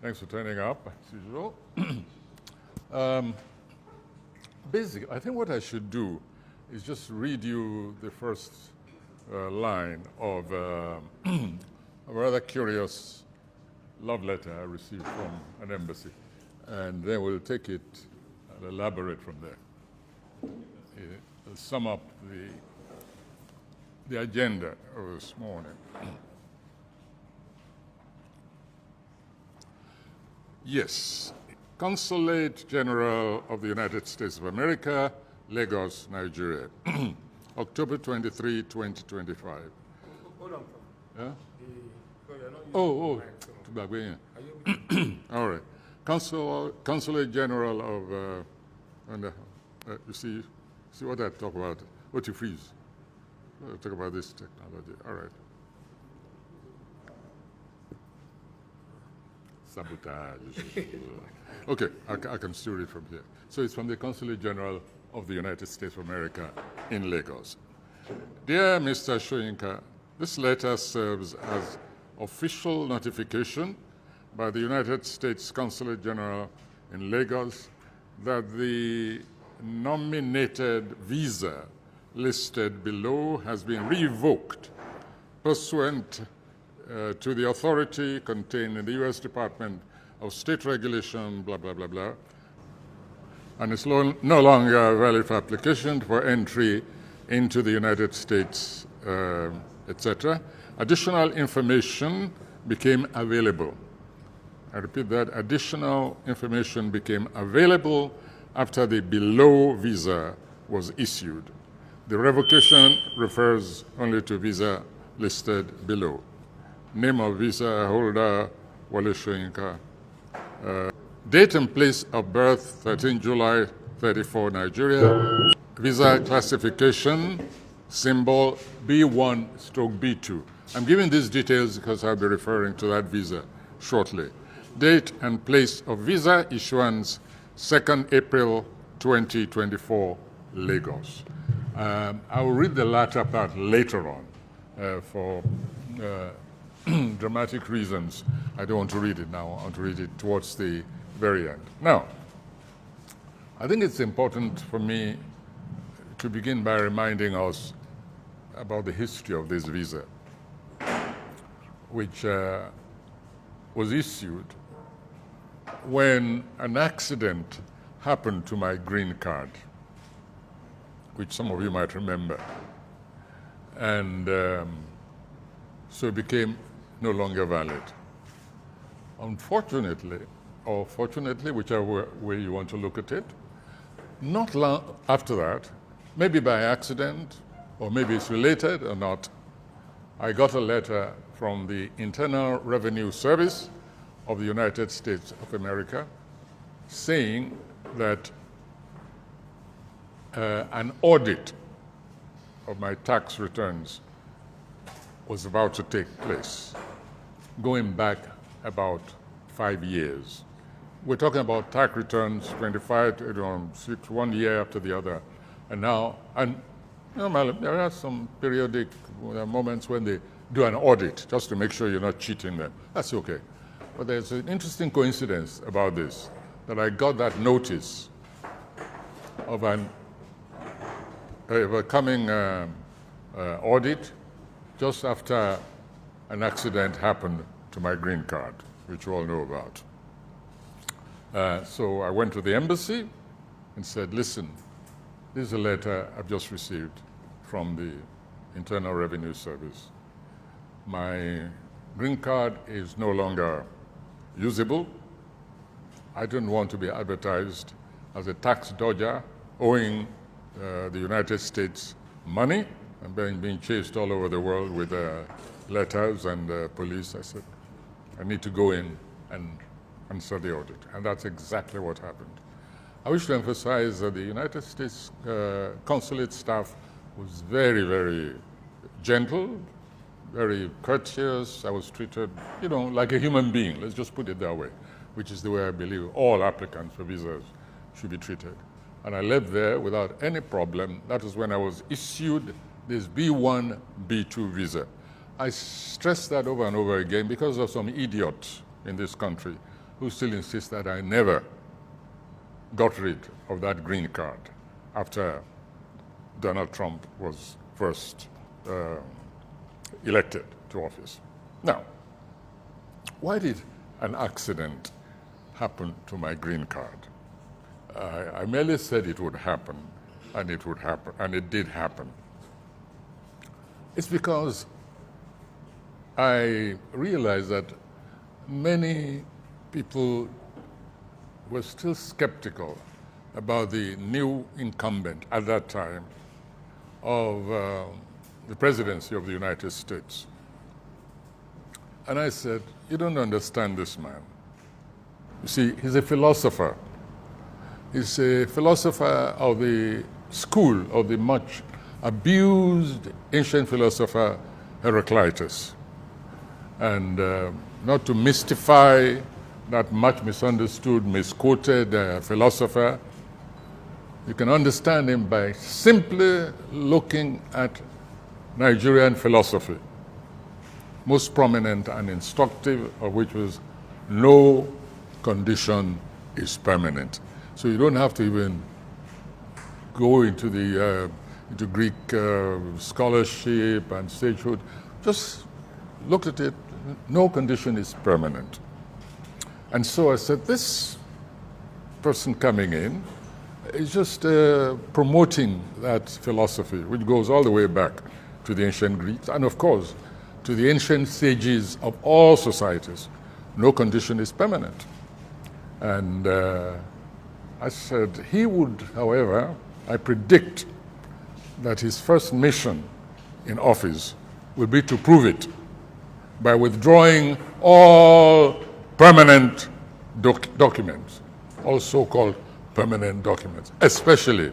Thanks for turning up, as usual. Basically, I think what I should do is just read you the first line of a rather curious love letter I received from an embassy. And then we'll take it and elaborate from there. It'll sum up the agenda of this morning. Yes, Consulate General of the United States of America, Lagos, Nigeria, October 23, 2025. Hold on. Yeah? So All right. Consulate General of, you see what I talk about? What you freeze? I'll talk about this technology. All right. Sabotage. Okay, I can still read from here. So it's from the Consulate General of the United States of America in Lagos. Dear Mr. Soyinka, this letter serves as official notification by the United States Consulate General in Lagos that the nominated visa listed below has been revoked pursuant to the authority contained in the U.S. Department of State Regulation, blah, blah, blah, blah, and it's no longer valid for application for entry into the United States, etc. Additional information became available. I repeat that, additional information became available after the below visa was issued. The revocation refers only to visa listed below. Name of visa holder, Wale Soyinka. Date and place of birth, 13 July 34, Nigeria. Visa classification, symbol B1/B2. I'm giving these details because I'll be referring to that visa shortly. Date and place of visa issuance, 2nd April 2024, Lagos. I will read the latter part later on for dramatic reasons. I don't want to read it now. I want to read it towards the very end. Now, I think it's important for me to begin by reminding us about the history of this visa, which was issued when an accident happened to my green card, which some of you might remember. And so it became no longer valid. Unfortunately, or fortunately, whichever way you want to look at it, not long after that, maybe by accident, or maybe it's related or not, I got a letter from the Internal Revenue Service of the United States of America saying that an audit of my tax returns was about to take place, going back about 5 years. We're talking about tax returns, 25 to 6, 1 year after the other. And now, there are some periodic moments when they do an audit just to make sure you're not cheating them. That's okay. But there's an interesting coincidence about this, that I got that notice of a coming audit just after an accident happened to my green card, which you all know about. So I went to the embassy and said, listen, this is a letter I've just received from the Internal Revenue Service. My green card is no longer usable. I don't want to be advertised as a tax dodger owing the United States money and being chased all over the world with letters and police. I said, I need to go in and answer the audit. And that's exactly what happened. I wish to emphasize that the United States consulate staff was very, very gentle, very courteous. I was treated, like a human being. Let's just put it that way, which is the way I believe all applicants for visas should be treated. And I left there without any problem. That is when I was issued this B1, B2 visa. I stress that over and over again because of some idiot in this country who still insists that I never got rid of that green card after Donald Trump was first elected to office. Now, why did an accident happen to my green card? I merely said it would happen, and it would happen, and it did happen. It's because I realized that many people were still skeptical about the new incumbent at that time of the presidency of the United States. And I said, you don't understand this man. You see, he's a philosopher. He's a philosopher of the school of the much abused ancient philosopher Heraclitus. And not to mystify that much misunderstood, misquoted philosopher, you can understand him by simply looking at Nigerian philosophy, most prominent and instructive of which was no condition is permanent. So you don't have to even go into the into Greek scholarship and sagehood. Just look at it. No condition is permanent. And so I said, this person coming in is just promoting that philosophy, which goes all the way back to the ancient Greeks, and of course, to the ancient sages of all societies. No condition is permanent. And I said, he would, however, I predict that his first mission in office will be to prove it by withdrawing all permanent documents, all so-called permanent documents, especially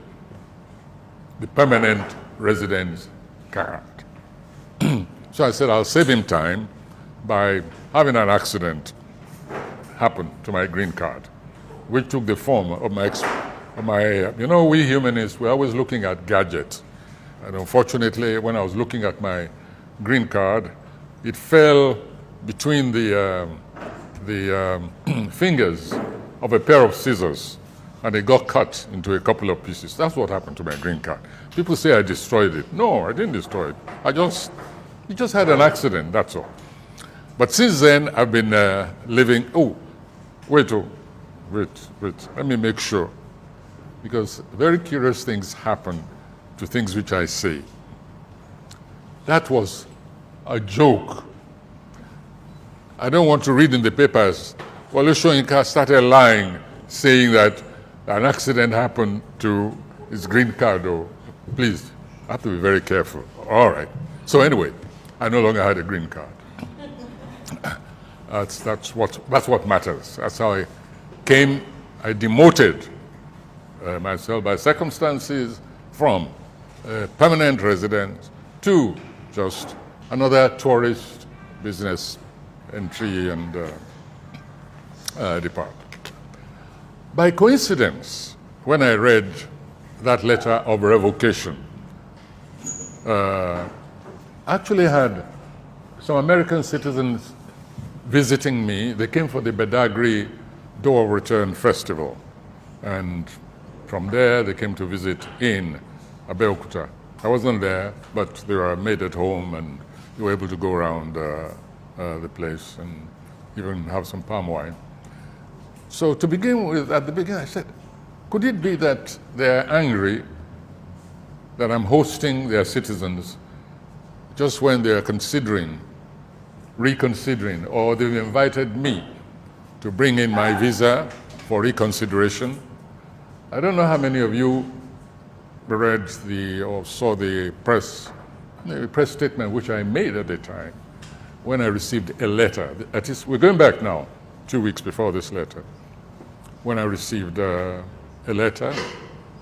the permanent residence card. So I said, I'll save him time by having an accident happen to my green card, which took the form of my, you know, we humanists, we're always looking at gadgets. And unfortunately, when I was looking at my green card, it fell between the fingers of a pair of scissors, and it got cut into a couple of pieces. That's what happened to my green card. People say I destroyed it. No, I didn't destroy it. It just had an accident, that's all. But since then, I've been living, wait, let me make sure. Because very curious things happen to things which I say. That was a joke. I don't want to read in the papers, well, Soyinka started lying, saying that an accident happened to his green card. Oh, please, I have to be very careful. All right. So anyway, I no longer had a green card. That's what matters. That's how I demoted myself by circumstances from permanent resident to just another tourist business entry and depart. By coincidence, when I read that letter of revocation, I actually had some American citizens visiting me. They came for the Badagry Door of Return Festival. And from there, they came to visit in Abeokuta. I wasn't there, but they were made at home, and they were able to go around the place and even have some palm wine. So to begin with, at the beginning, I said, could it be that they're angry that I'm hosting their citizens just when they're reconsidering, or they've invited me to bring in my visa for reconsideration? I don't know how many of you read or saw the press statement which I made at the time when I received a letter. That is, we're going back now, 2 weeks before this letter, when I received a letter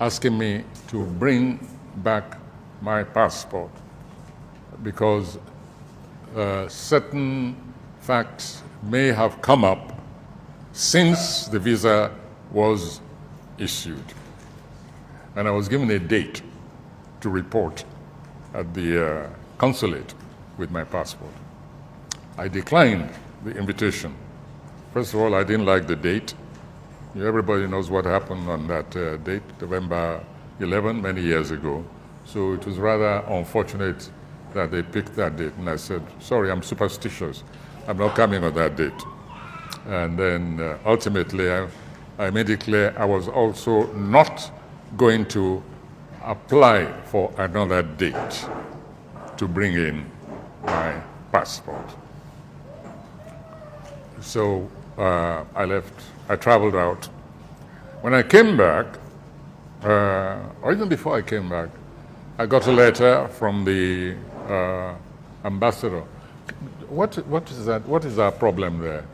asking me to bring back my passport because certain facts may have come up since the visa was issued. And I was given a date to report at the consulate with my passport. I declined the invitation First of all, I didn't like the date. Everybody knows what happened on that date, November 11, many years ago. So it was rather unfortunate that they picked that date. And I said, sorry, I'm superstitious. I'm not coming on that date. And then ultimately, I made it clear I was also not going to apply for another date to bring in my passport. So I left, I traveled out. When I came back, or even before I came back, I got a letter from the ambassador. What is that? What is our problem there?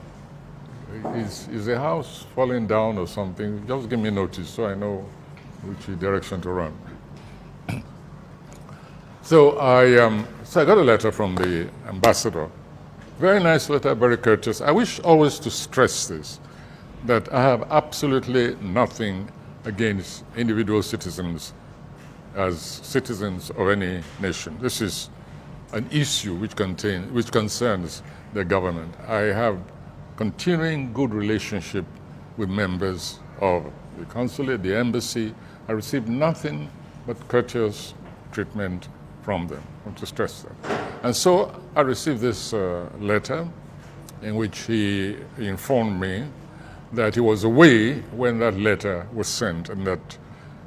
Is the house falling down or something? Just give me notice so I know which direction to run. So I got a letter from the ambassador. Very nice letter, very courteous. I wish always to stress this, that I have absolutely nothing against individual citizens as citizens of any nation. This is an issue which concerns the government. I have continuing good relationship with members of the consulate, the embassy. I received nothing but courteous treatment from them. I want to stress that. And so I received this letter in which he informed me that he was away when that letter was sent, and that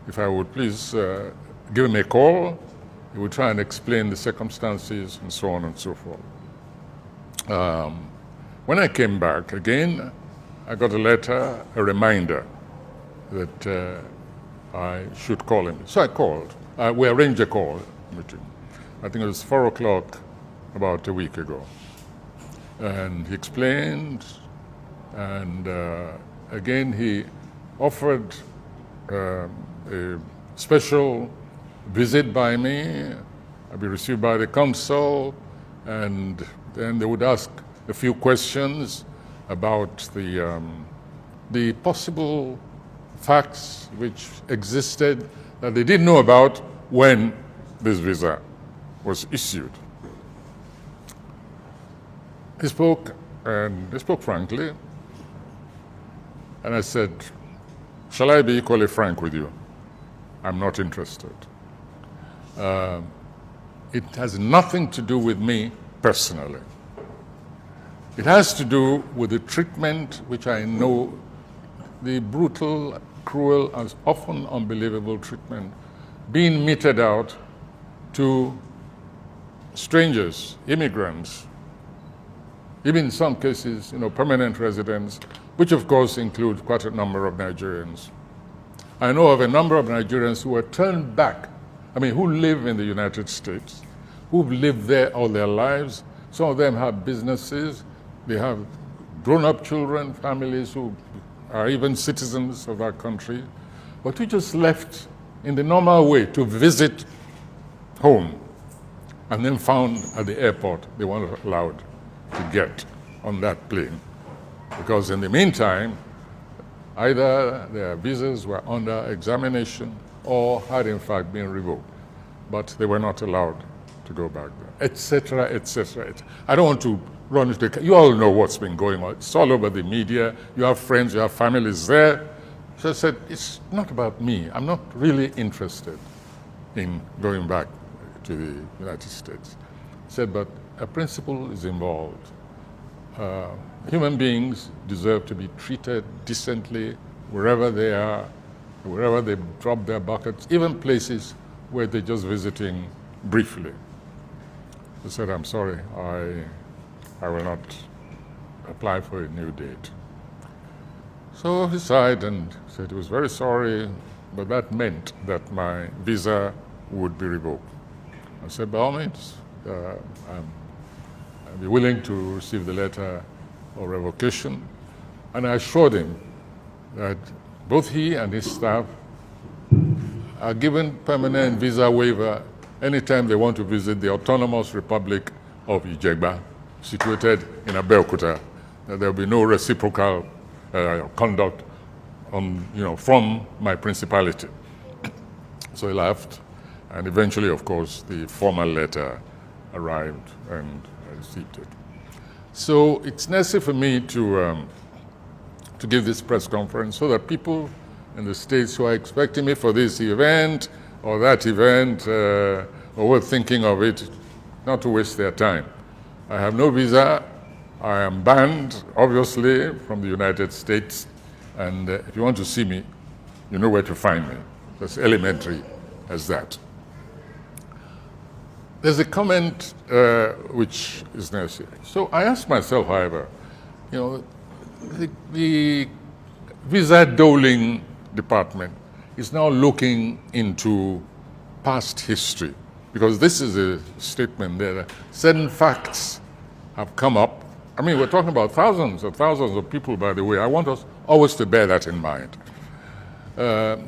if I would please give him a call, he would try and explain the circumstances and so on and so forth. When I came back again, I got a letter, a reminder that I should call him. So I called. We arranged a call meeting. I think it was 4 o'clock about a week ago. And he explained, and again he offered a special visit by me. I'd be received by the consul, and then they would ask a few questions about the possible facts which existed that they didn't know about when this visa was issued. He spoke, and he spoke frankly, and I said, shall I be equally frank with you? I'm not interested. It has nothing to do with me personally. It has to do with the treatment which I know, the brutal, cruel, and often unbelievable treatment being meted out to strangers, immigrants, even in some cases, permanent residents, which of course include quite a number of Nigerians. I know of a number of Nigerians who were turned back, who live in the United States, who've lived there all their lives. Some of them have businesses, they have grown-up children, families who are even citizens of our country, but who just left in the normal way to visit home, and then found at the airport they weren't allowed to get on that plane. Because in the meantime, either their visas were under examination or had in fact been revoked, but they were not allowed to go back there, etc., etc. I don't want to run into the... You all know what's been going on. It's all over the media. You have friends, you have families there. So I said, it's not about me. I'm not really interested in going back to the United States. I said, but a principle is involved. Human beings deserve to be treated decently wherever they are, wherever they drop their buckets, even places where they're just visiting briefly. I said, I'm sorry, I will not apply for a new date. So he sighed and said he was very sorry, but that meant that my visa would be revoked. I said, by all means, I'd be willing to receive the letter of revocation. And I assured him that both he and his staff are given permanent visa waiver anytime they want to visit the Autonomous Republic of Ijegba, situated in Abeokuta. There will be no reciprocal conduct from my principality. So he left, and eventually, of course, the formal letter arrived and I received it. So it's necessary for me to to give this press conference so that people in the States who are expecting me for this event or that event or were thinking of it, not to waste their time. I have no visa. I am banned, obviously, from the United States. And if you want to see me, you know where to find me. That's elementary as that. There's a comment which is necessary. So I asked myself, however, you know, the visa doling department is now looking into past history, because this is a statement that certain facts have come up. I mean, we're talking about thousands of people, by the way. I want us always to bear that in mind.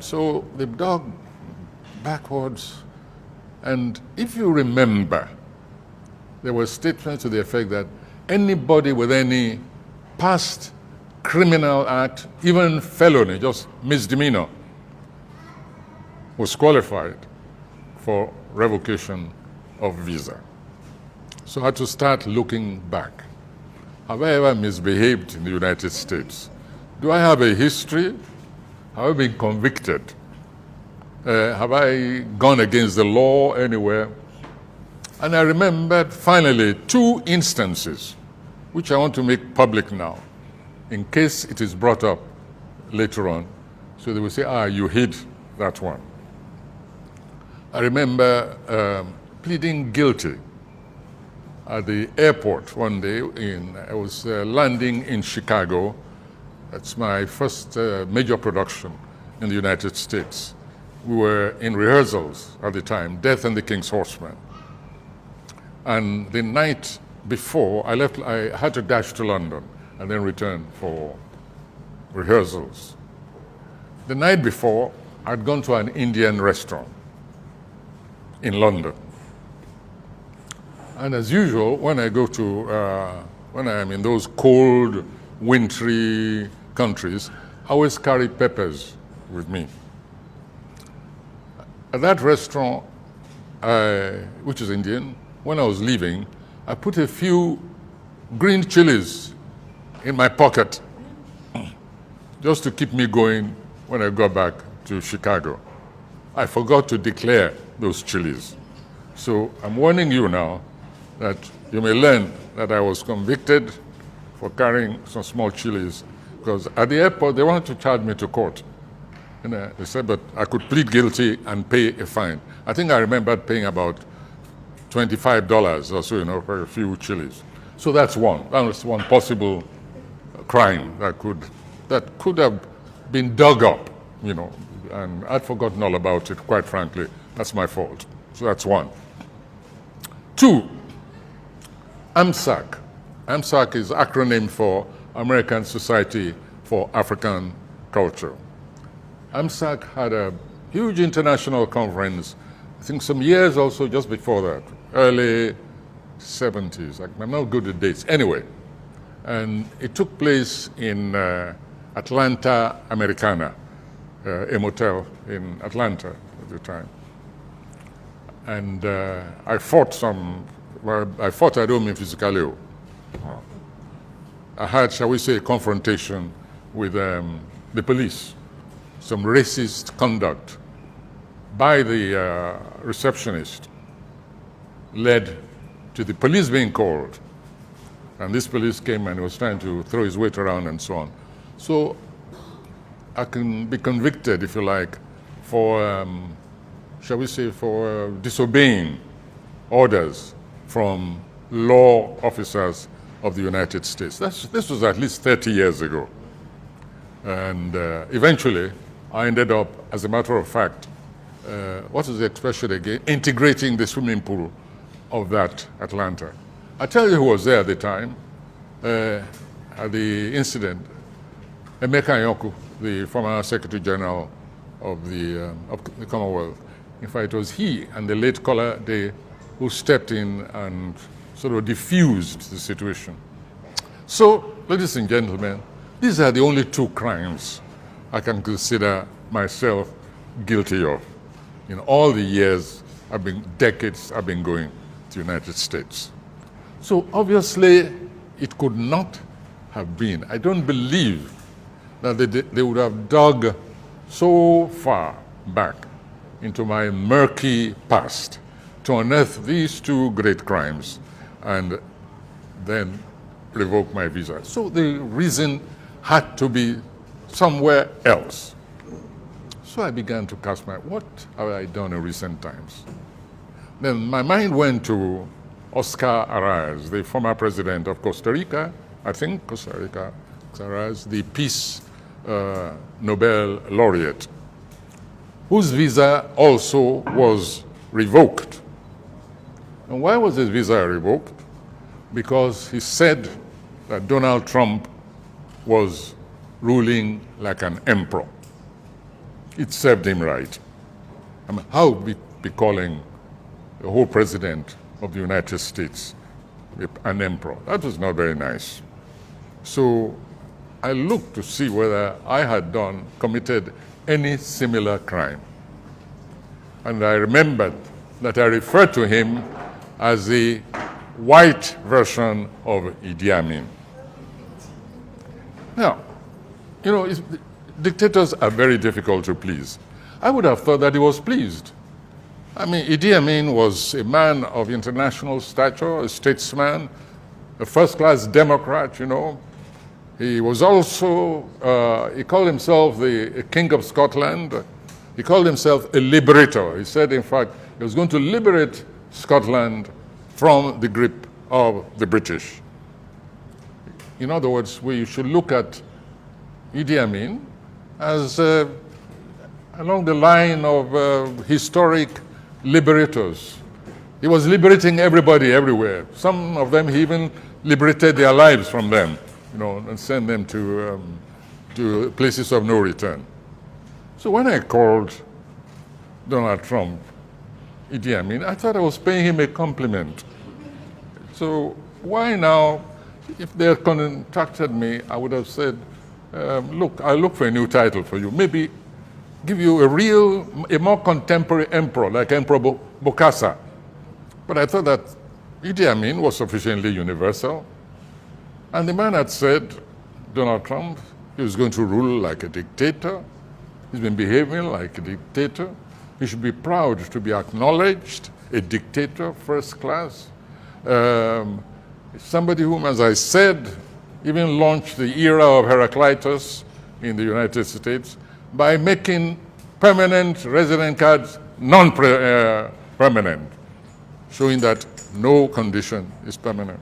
So they've dug backwards, and if you remember, there were statements to the effect that anybody with any past criminal act, even felony, just misdemeanor, was qualified for revocation of visa. So I had to start looking back. Have I ever misbehaved in the United States? Do I have a history? Have I been convicted? Have I gone against the law anywhere? And I remembered finally 2 instances, which I want to make public now, in case it is brought up later on. So they will say, you hid that one. I remember pleading guilty at the airport one day. I was landing in Chicago. That's my first major production in the United States. We were in rehearsals at the time, Death and the King's Horseman. And the night before I left, I had to dash to London and then return for rehearsals. The night before, I'd gone to an Indian restaurant in London. And as usual, when I go to, when I am in those cold, wintry countries, I always carry peppers with me. At that restaurant, which is Indian, when I was leaving, I put a few green chilies in my pocket just to keep me going when I got back to Chicago. I forgot to declare those chilies. So I'm warning you now that you may learn that I was convicted for carrying some small chilies, because at the airport they wanted to charge me to court. And they said, but I could plead guilty and pay a fine. I think I remembered paying about $25 or so, for a few chilies. So that's one. That was one possible crime that could have been dug up, and I'd forgotten all about it, quite frankly. That's my fault. So that's one. 2, AMSAC. AMSAC is acronym for American Society for African Culture. AMSAC had a huge international conference, I think some years also just before that, early 70s. I'm not good at dates. Anyway, and it took place in Atlanta, Americana, a motel in Atlanta at the time. And I fought at home in physically. I had, shall we say, a confrontation with the police. Some racist conduct by the receptionist led to the police being called. And this police came and was trying to throw his weight around and so on. So I can be convicted, if you like, for, shall we say, for disobeying orders from law officers of the United States. This was at least 30 years ago. And eventually, I ended up, as a matter of fact, what is the expression again? Integrating the swimming pool of that Atlanta. I tell you who was there at the time, at the incident. Emeka Anyaoku, the former Secretary General of the Commonwealth. In fact, it was he and the late Kola Day who stepped in and sort of diffused the situation. So, ladies and gentlemen, these are the only 2 crimes I can consider myself guilty of in all the years, decades I've been going to the United States. So obviously, it could not have been. I don't believe that they would have dug so far back into my murky past to unearth these two great crimes and then revoke my visa. So the reason had to be somewhere else. So I began to cast what have I done in recent times? Then my mind went to Oscar Arias, the former president of Costa Rica, I think Costa Rica, Arias, the Peace Nobel laureate, whose visa also was revoked. And why was his visa revoked? Because he said that Donald Trump was ruling like an emperor. It served him right. I mean, how would we be calling the whole president of the United States an emperor? That was not very nice. So I looked to see whether I had committed any similar crime. And I remembered that I referred to him as the white version of Idi Amin. Now, you know, dictators are very difficult to please. I would have thought that he was pleased. I mean, Idi Amin was a man of international stature, a statesman, a first-class Democrat, you know. He was also, he called himself the King of Scotland. He called himself a liberator. He said, in fact, he was going to liberate Scotland from the grip of the British. In other words, we should look at Idi Amin as along the line of historic liberators. He was liberating everybody everywhere. Some of them, he even liberated their lives from them, you know, and sent them to places of no return. So when I called Donald Trump Idi Amin, I thought I was paying him a compliment. So why now, if they had contacted me, I would have said, look, I'll look for a new title for you. Maybe give you a more contemporary emperor, like Emperor Bokassa. But I thought that Idi Amin was sufficiently universal. And the man had said, Donald Trump, he was going to rule like a dictator. He's been behaving like a dictator. He should be proud to be acknowledged, a dictator, first class. Somebody whom, as I said, even launched the era of Heraclitus in the United States by making permanent resident cards non-permanent, showing that no condition is permanent.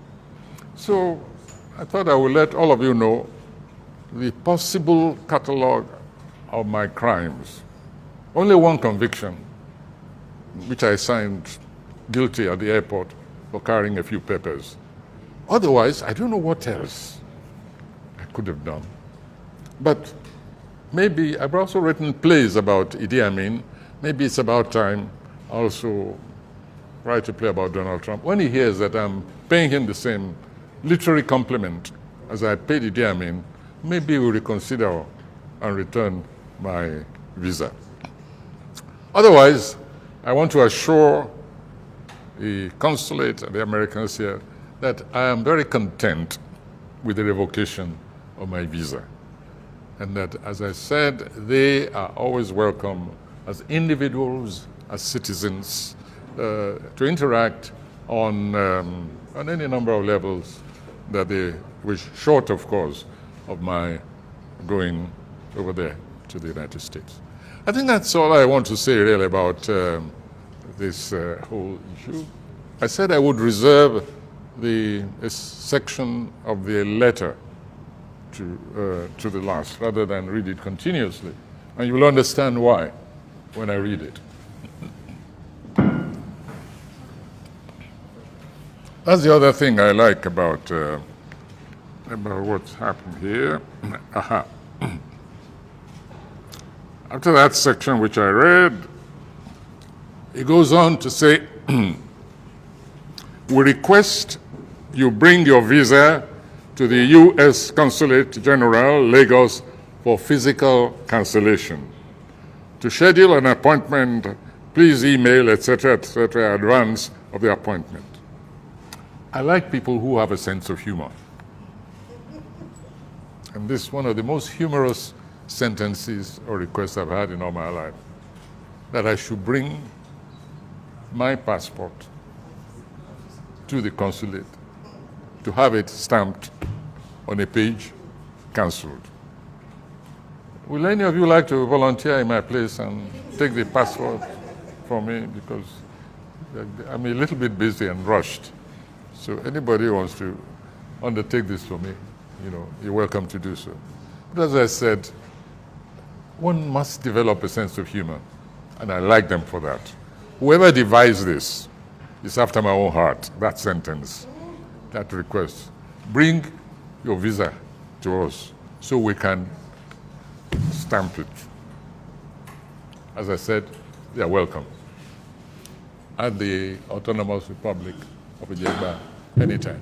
So I thought I would let all of you know the possible catalog of my crimes. Only one conviction, which I signed guilty at the airport for carrying a few papers. Otherwise, I don't know what else I could have done. But maybe I've also written plays about Idi Amin. Maybe it's about time I also write a play about Donald Trump. When he hears that I'm paying him the same literary compliment as I paid Idi Amin, maybe we'll reconsider and return my visa. Otherwise, I want to assure the consulate and the Americans here that I am very content with the revocation of my visa. And that, as I said, they are always welcome as individuals, as citizens, to interact on any number of levels that they wish, short, of course, of my going over there to the United States. I think that's all I want to say really about this whole issue. I said I would reserve a section of the letter to the last, rather than read it continuously. And you will understand why when I read it. That's the other thing I like about what's happened here. Aha. After that section which I read, he goes on to say, we request you bring your visa to the U.S. Consulate General, Lagos, for physical cancellation. To schedule an appointment, please email, etc., advance of the appointment. I like people who have a sense of humor. and this is one of the most humorous sentences or requests I've had in all my life, that I should bring my passport to the consulate to have it stamped on a page, cancelled. Will any of you like to volunteer in my place and take the passport for me? Because I'm a little bit busy and rushed. So anybody who wants to undertake this for me, you're welcome to do so. But as I said, one must develop a sense of humor, and I like them for that. Whoever devised this is after my own heart, that sentence, that request. Bring your visa to us so we can stamp it. As I said, they are welcome at the Autonomous Republic of Ijegba anytime.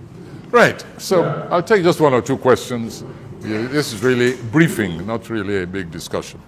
Right, so I'll take just one or two questions. This is really briefing, not really a big discussion.